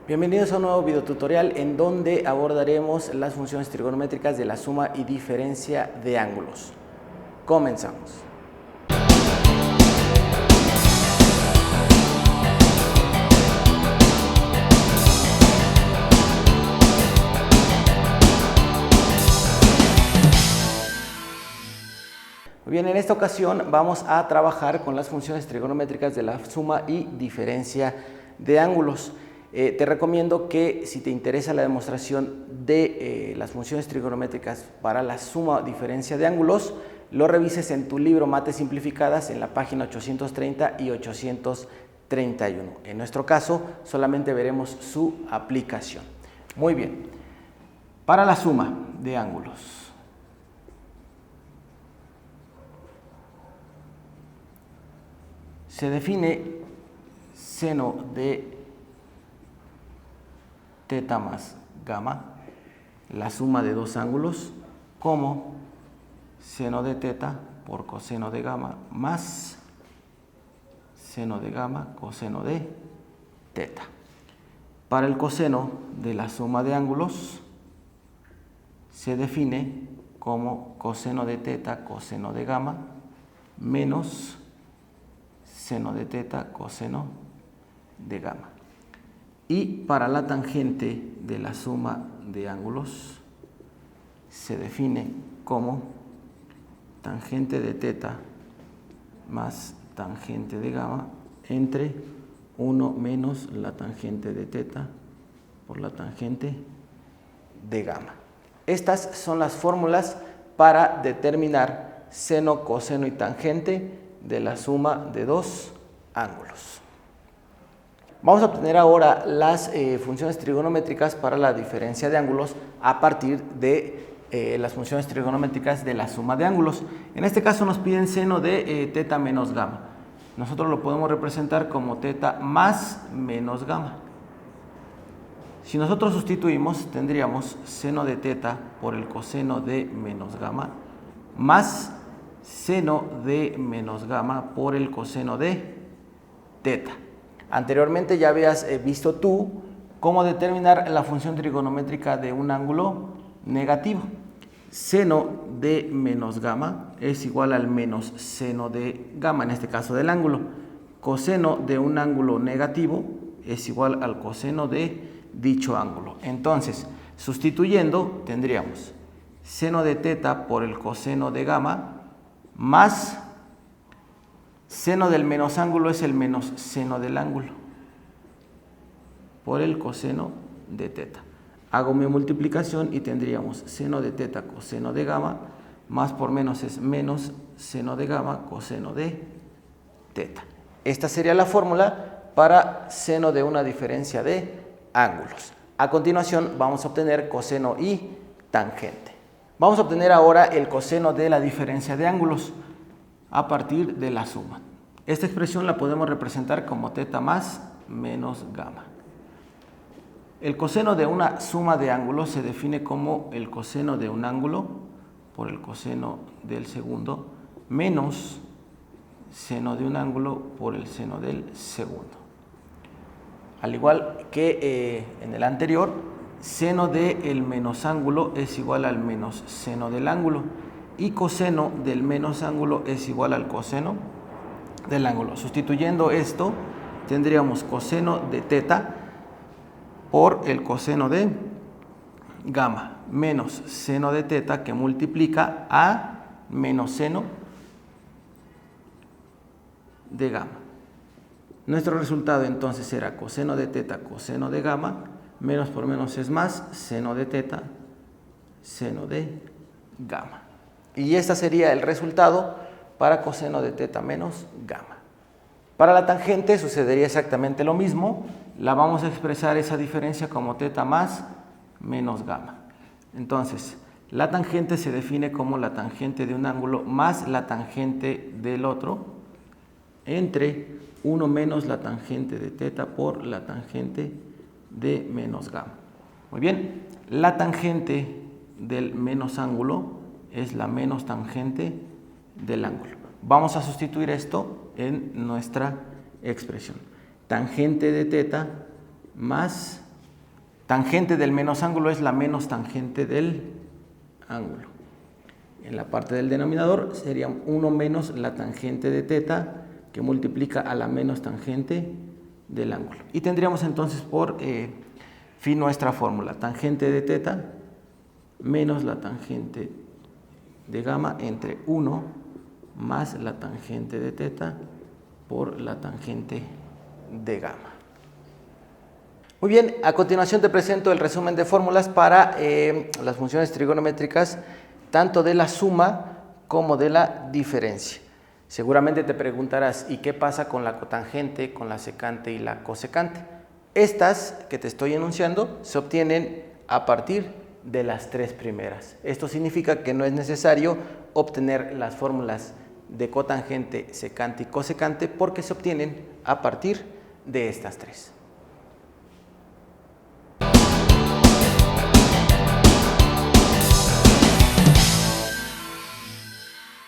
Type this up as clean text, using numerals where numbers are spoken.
Bienvenidos a un nuevo videotutorial en donde abordaremos las funciones trigonométricas de la suma y diferencia de ángulos. Comenzamos. Muy bien, en esta ocasión vamos a trabajar con las funciones trigonométricas de la suma y diferencia de ángulos. Te recomiendo que si te interesa la demostración de las funciones trigonométricas para la suma o diferencia de ángulos, lo revises en tu libro Mates Simplificadas en la página 830 y 831. En nuestro caso, solamente veremos su aplicación. Muy bien, para la suma de ángulos. Se define seno de teta más gamma, la suma de dos ángulos, como seno de teta por coseno de gamma más seno de gamma coseno de teta. Para el coseno de la suma de ángulos se define como coseno de teta coseno de gamma menos seno de teta coseno de gamma. Y para la tangente de la suma de ángulos se define como tangente de teta más tangente de gamma entre 1 menos la tangente de teta por la tangente de gamma. Estas son las fórmulas para determinar seno, coseno y tangente de la suma de dos ángulos. Vamos a obtener ahora las funciones trigonométricas para la diferencia de ángulos a partir de las funciones trigonométricas de la suma de ángulos. En este caso nos piden seno de teta menos gamma. Nosotros lo podemos representar como teta más menos gamma. Si nosotros sustituimos, tendríamos seno de teta por el coseno de menos gamma más seno de menos gamma por el coseno de teta. Anteriormente ya habías visto tú cómo determinar la función trigonométrica de un ángulo negativo. Seno de menos gamma es igual al menos seno de gamma, en este caso del ángulo. Coseno de un ángulo negativo es igual al coseno de dicho ángulo. Entonces, sustituyendo, tendríamos seno de teta por el coseno de gamma más seno del menos ángulo es el menos seno del ángulo por el coseno de teta. Hago mi multiplicación y tendríamos seno de teta coseno de gamma más por menos es menos seno de gamma coseno de teta. Esta sería la fórmula para seno de una diferencia de ángulos. A continuación vamos a obtener coseno y tangente. Vamos a obtener ahora el coseno de la diferencia de ángulos a partir de la suma. Esta expresión la podemos representar como teta más menos gamma. El coseno de una suma de ángulos se define como el coseno de un ángulo por el coseno del segundo menos seno de un ángulo por el seno del segundo. Al igual que en el anterior, seno del menos ángulo es igual al menos seno del ángulo y coseno del menos ángulo es igual al coseno del ángulo. Sustituyendo esto, tendríamos coseno de teta por el coseno de gamma menos seno de teta que multiplica a menos seno de gamma. Nuestro resultado entonces será coseno de teta coseno de gamma, menos por menos es más, seno de teta, seno de gamma. Y este sería el resultado para coseno de teta menos gamma. Para la tangente sucedería exactamente lo mismo. La vamos a expresar esa diferencia como teta más menos gamma. Entonces, la tangente se define como la tangente de un ángulo más la tangente del otro entre 1 menos la tangente de teta por la tangente de menos gamma. Muy bien, la tangente del menos ángulo es la menos tangente del ángulo. Vamos a sustituir esto en nuestra expresión. Tangente de teta más Tangente del menos ángulo es la menos tangente del ángulo. En la parte del denominador sería 1 menos la tangente de teta que multiplica a la menos tangente del ángulo. Y tendríamos entonces por fin nuestra fórmula. Tangente de teta menos la tangente de gamma entre 1 más la tangente de teta por la tangente de gamma. Muy bien, a continuación te presento el resumen de fórmulas para las funciones trigonométricas, tanto de la suma como de la diferencia. Seguramente te preguntarás, ¿y qué pasa con la cotangente, con la secante y la cosecante? Estas que te estoy enunciando se obtienen a partir de las tres primeras. Esto significa que no es necesario obtener las fórmulas de cotangente, secante y cosecante porque se obtienen a partir de estas tres.